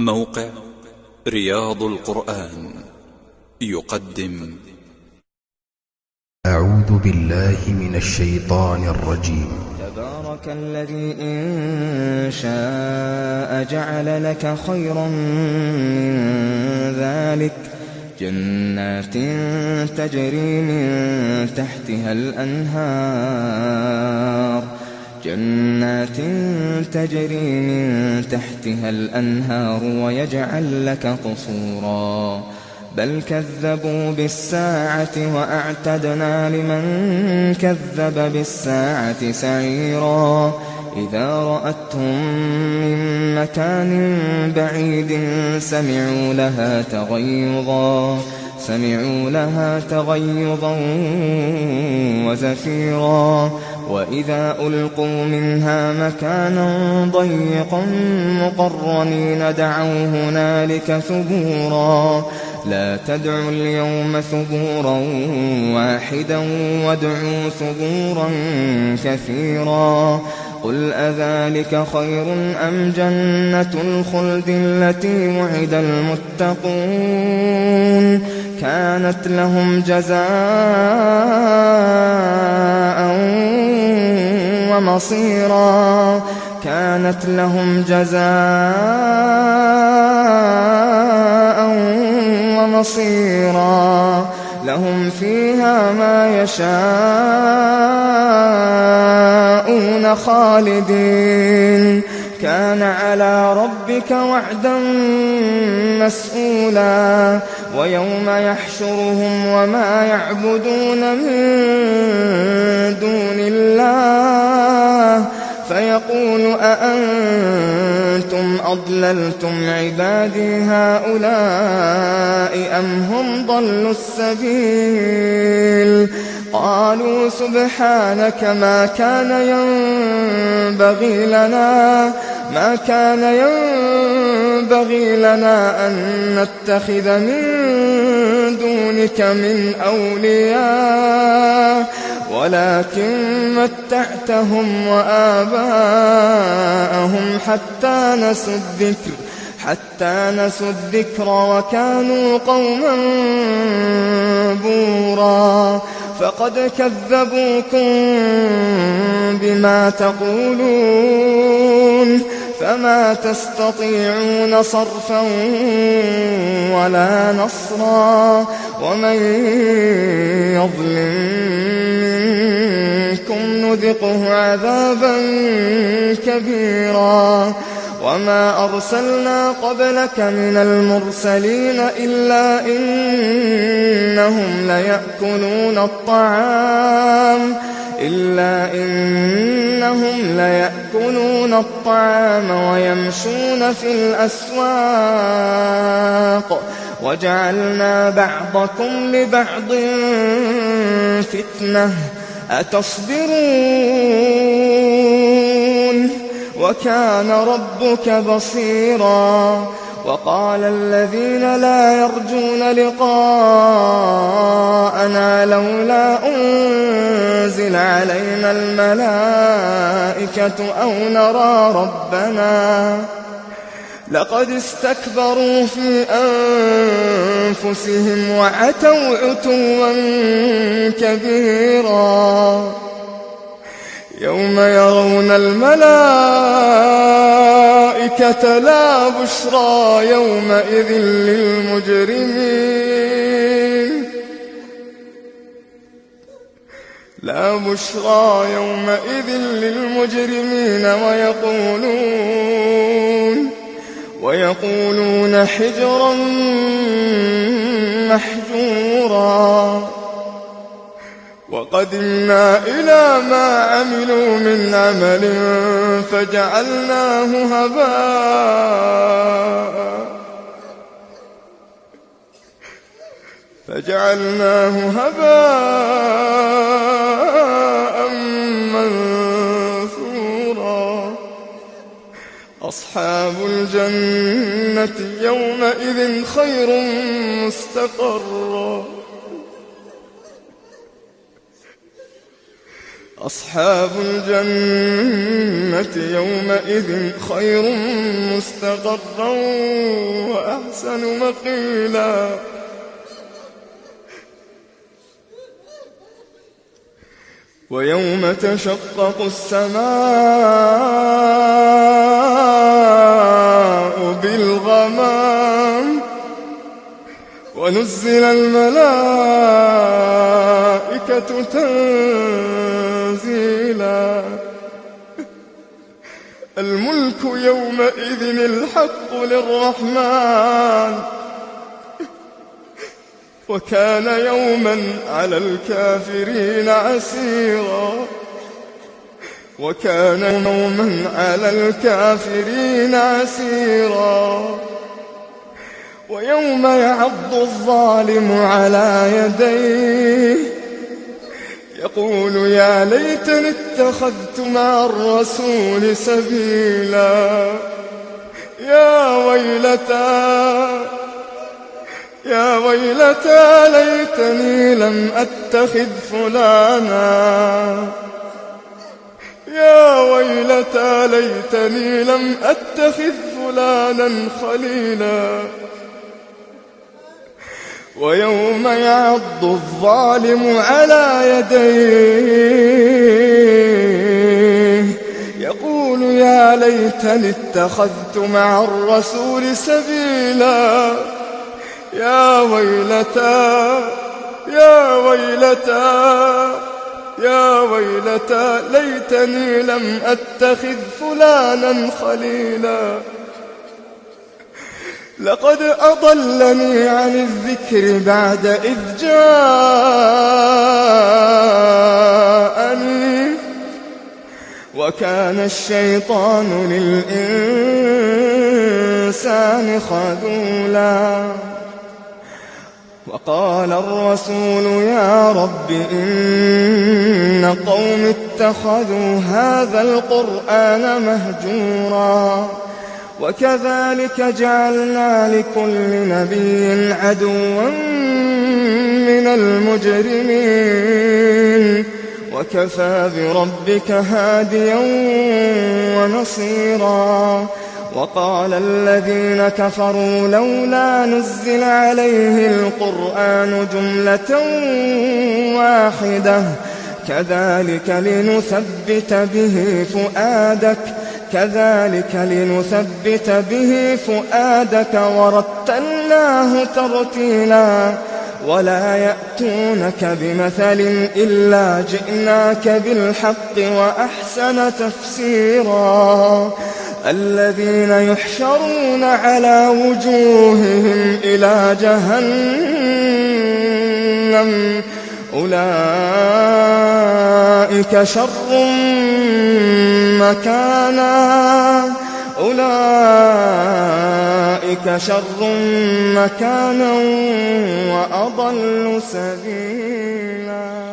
موقع رياض القرآن يقدم. أعوذ بالله من الشيطان الرجيم. تبارك الذي إن شاء جعل لك خيرا من ذلك جنات تجري من تحتها الأنهار ويجعل لك قصورا بل كذبوا بالساعة وأعتدنا لمن كذب بالساعة سعيرا إذا رأتهم من مكان بعيد سمعوا لها تغيظا وزفيرا وإذا ألقوا منها مكانا ضيقا مقرنين دعوا هنالك ثبورا لا تدعوا اليوم ثبورا واحدا وادعوا ثبورا كثيرا قل أذلك خير أم جنة الخلد التي وعد المتقون كانت لهم جزاء ومصيرا لهم فيها ما يشاءون خالدين كان على ربك وعدا مسئولا ويوم يحشرهم وما يعبدون من دون الله فيقول أأنتم أضللتم عبادي هؤلاء أم هم ضلوا السبيل قالوا سبحانك ما كان ينبغي لنا أن نتخذ من دونك من أولياء ولكن متعتهم وآباءهم حتى نسوا الذكر وكانوا قوما بورا فقد كذبوكم بما تقولون فما تستطيعون صرفا ولا نصرا ومن يظلم منكم نذقه عذابا كبيرا وما أرسلنا قبلك من المرسلين إلا إنهم ليأكلون الطعام ويمشون في الأسواق وجعلنا بعضكم لبعض فتنة أتصبرون وكان ربك بصيرا وقال الذين لا يرجون لقاءنا لولا أنزل علينا الملائكة أو نرى ربنا لقد استكبروا في أنفسهم وعتوا عتوا كبيرا يوم يرون الملائكة لا بشرى يومئذ للمجرمين ويقولون حجرا محجورا وقدمنا إلى ما عملوا من عمل فجعلناه هباء منثورا أصحاب الجنة يومئذ خير مستقرا أصحاب الجنة يومئذ خير مستقرا وأحسن مقيلا ويوم تشقق السماء بالغمام ونزل الملائكة تنزيلا الملك يومئذ الحق للرحمن وكان يوما على الكافرين عسيرا وكان يوما على الكافرين عسيرا ويوم يعض الظالم على يديه يقول يا ليتني اتخذت مع الرسول سبيلا يا ويلتى ليتني لم أتخذ فلانا يا ويلتى ليتني لم أتخذ فلانا خليلا ويوم يعض الظالم على يديه يقول يا ليتني اتخذت مع الرسول سبيلا يا ويلتى ليتني لم أتخذ فلانا خليلا لقد أضلني عن الذكر بعد إذ جاءني وكان الشيطان للإنسان خذولا وقال الرسول يا رب إن قوم اتخذوا هذا القرآن مهجورا وكذلك جعلنا لكل نبي عدوا من المجرمين وكفى بربك هاديا ونصيرا وقال الذين كفروا لولا نزل عليه القرآن جملة واحدة كذلك لنثبت به فؤادك ورتلناه ترتيلا ولا يأتونك بمثل إلا جئناك بالحق وأحسن تفسيرا الذين يحشرون على وجوههم إلى جهنم أولئك شر مكانا وأضل سبيلا.